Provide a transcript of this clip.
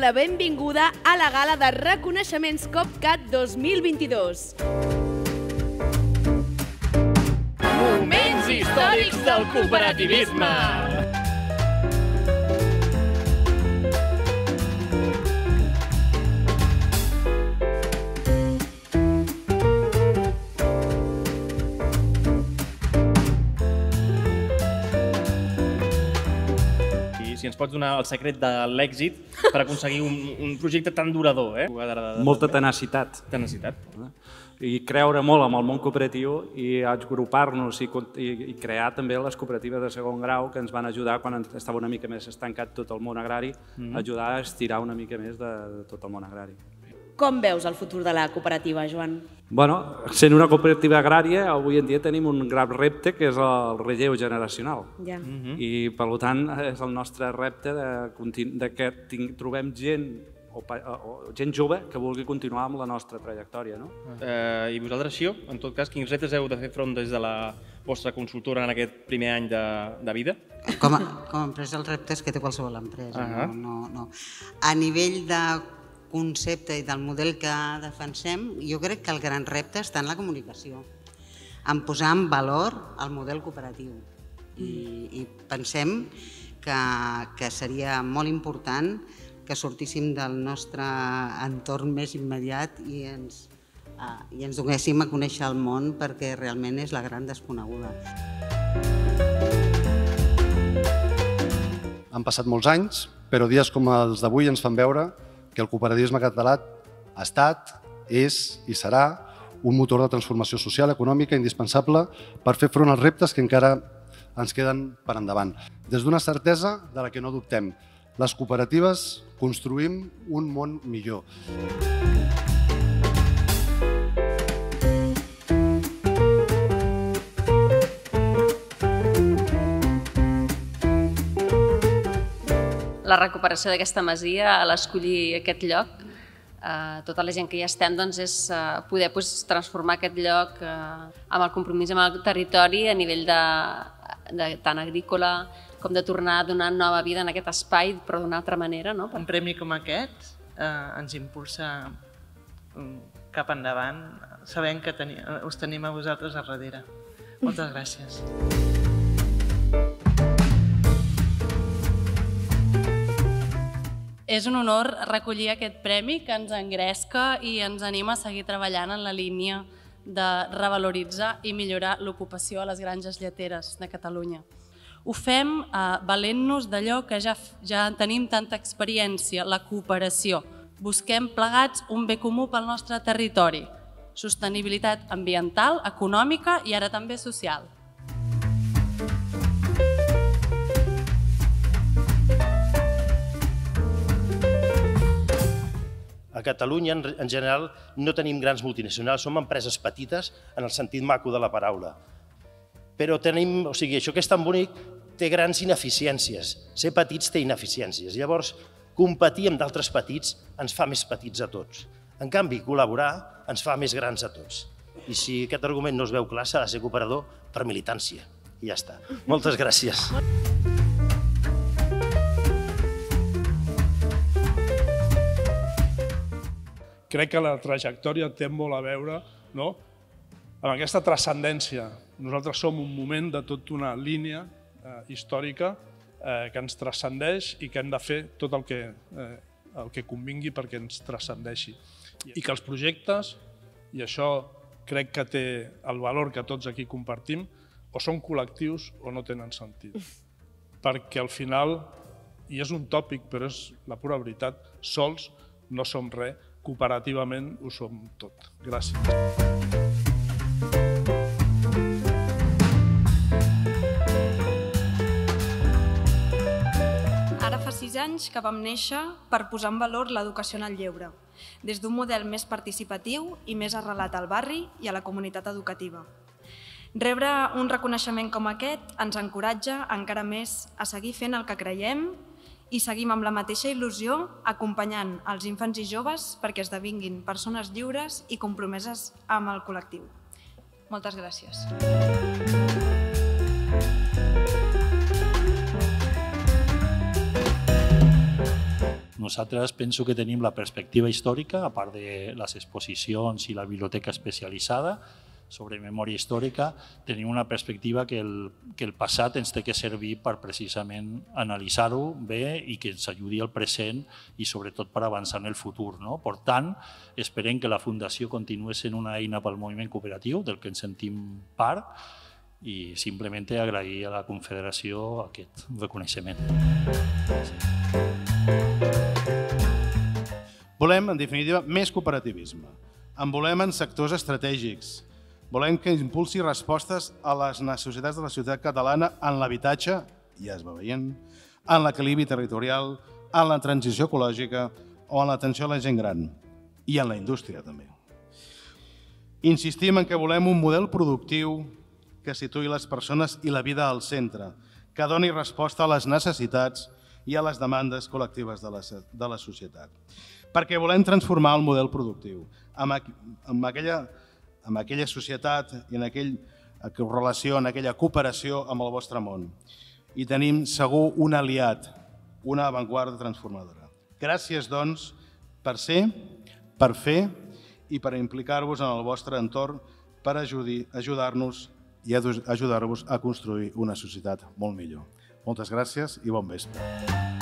la benvinguda a la gala de reconeixements COPCAT 2022. Moments històrics del cooperativisme! Si ens pots donar el secret de l'èxit per aconseguir un projecte tan durador. Molta tenacitat. I creure molt en el món cooperatiu i agrupar-nos i crear també les cooperatives de segon grau que ens van ajudar quan estava una mica més estancat tot el món agrari, ajudar a estirar una mica més de tot el món agrari. Com veus el futur de la cooperativa, Joan? Bueno, sent una cooperativa agrària, avui en dia tenim un gran repte que és el relleu generacional. I, per tant, és el nostre repte que trobem gent jove que vulgui continuar amb la nostra trajectòria. I vosaltres, Xio, en tot cas, quins reptes heu de fer front des de la vostra consultora en aquest primer any de vida? Com a empresa, els reptes que té qualsevol empresa. A nivell de concepte i del model que defensem, jo crec que el gran repte està en la comunicació, en posar en valor el model cooperatiu. I pensem que seria molt important que sortíssim del nostre entorn més immediat i ens donéssim a conèixer el món perquè realment és la gran desconeguda. Han passat molts anys, però dies com els d'avui ens fan veure que el cooperativisme català ha estat, és i serà un motor de transformació social i econòmica indispensable per fer front als reptes que encara ens queden per endavant. Des d'una certesa de la que no dubtem, les cooperatives construïm un món millor. La recuperació d'aquesta masia, a l'escollir aquest lloc, tota la gent que hi estem, és poder transformar aquest lloc amb el compromís amb el territori a nivell tant agrícola com de tornar a donar nova vida en aquest espai, però d'una altra manera. Un premi com aquest ens impulsa cap endavant, sabent que us tenim a vosaltres a darrere. Moltes gràcies. És un honor recollir aquest premi que ens engresca i ens anima a seguir treballant en la línia de revaloritzar i millorar l'ocupació a les granges lleteres de Catalunya. Ho fem valent-nos d'allò que ja tenim tanta experiència, la cooperació. Busquem plegats un bé comú pel nostre territori, sostenibilitat ambiental, econòmica i ara també social. A Catalunya, en general, no tenim grans multinacionals, som empreses petites en el sentit maco de la paraula. Però tenim, això que és tan bonic, té grans ineficiències. Ser petits té ineficiències. Llavors, competir amb d'altres petits ens fa més petits a tots. En canvi, col·laborar ens fa més grans a tots. I si aquest argument no es veu clar, s'ha de ser cooperador per militància. I ja està. Moltes gràcies. Crec que la trajectòria té molt a veure amb aquesta transcendència. Nosaltres som un moment de tota una línia històrica que ens transcendeix i que hem de fer tot el que convingui perquè ens transcendeixi. I que els projectes, i això crec que té el valor que tots aquí compartim, o són col·lectius o no tenen sentit. Perquè al final, i és un tòpic però és la pura veritat, sols no som res, cooperativament ho som tot. Gràcies. Ara fa 6 anys que vam néixer per posar en valor l'educació en el lleure, des d'un model més participatiu i més arrelat al barri i a la comunitat educativa. Rebre un reconeixement com aquest ens encoratja encara més a seguir fent el que creiem i seguim amb la mateixa il·lusió acompanyant els infants i joves perquè esdevinguin persones lliures i compromeses amb el col·lectiu. Moltes gràcies. Nosaltres penso que tenim la perspectiva històrica, a part de les exposicions i la biblioteca especialitzada sobre memòria històrica, tenim una perspectiva que el passat ens té que servir per precisament analitzar-ho bé i que ens ajudi al present i sobretot per avançar en el futur. Per tant, esperem que la Fundació continuï sent una eina pel moviment cooperatiu, del que ens sentim part, i simplement agrair a la Confederació aquest reconeixement. Volem, en definitiva, més cooperativisme. En volem en sectors estratègics. Volem que impulsi respostes a les necessitats de la societat catalana en l'habitatge, ja es va veient, en l'equilibri territorial, en la transició ecològica o en l'atenció a la gent gran. I en la indústria, també. Insistim en que volem un model productiu que situï les persones i la vida al centre, que doni resposta a les necessitats i a les demandes col·lectives de la societat. Perquè volem transformar el model productiu amb aquella societat i en aquella relació, en aquella cooperació amb el vostre món. I tenim segur un aliat, una avantguarda transformadora. Gràcies, doncs, per ser, per fer i per implicar-vos en el vostre entorn per ajudar-nos i ajudar-vos a construir una societat molt millor. Moltes gràcies i bon vespre.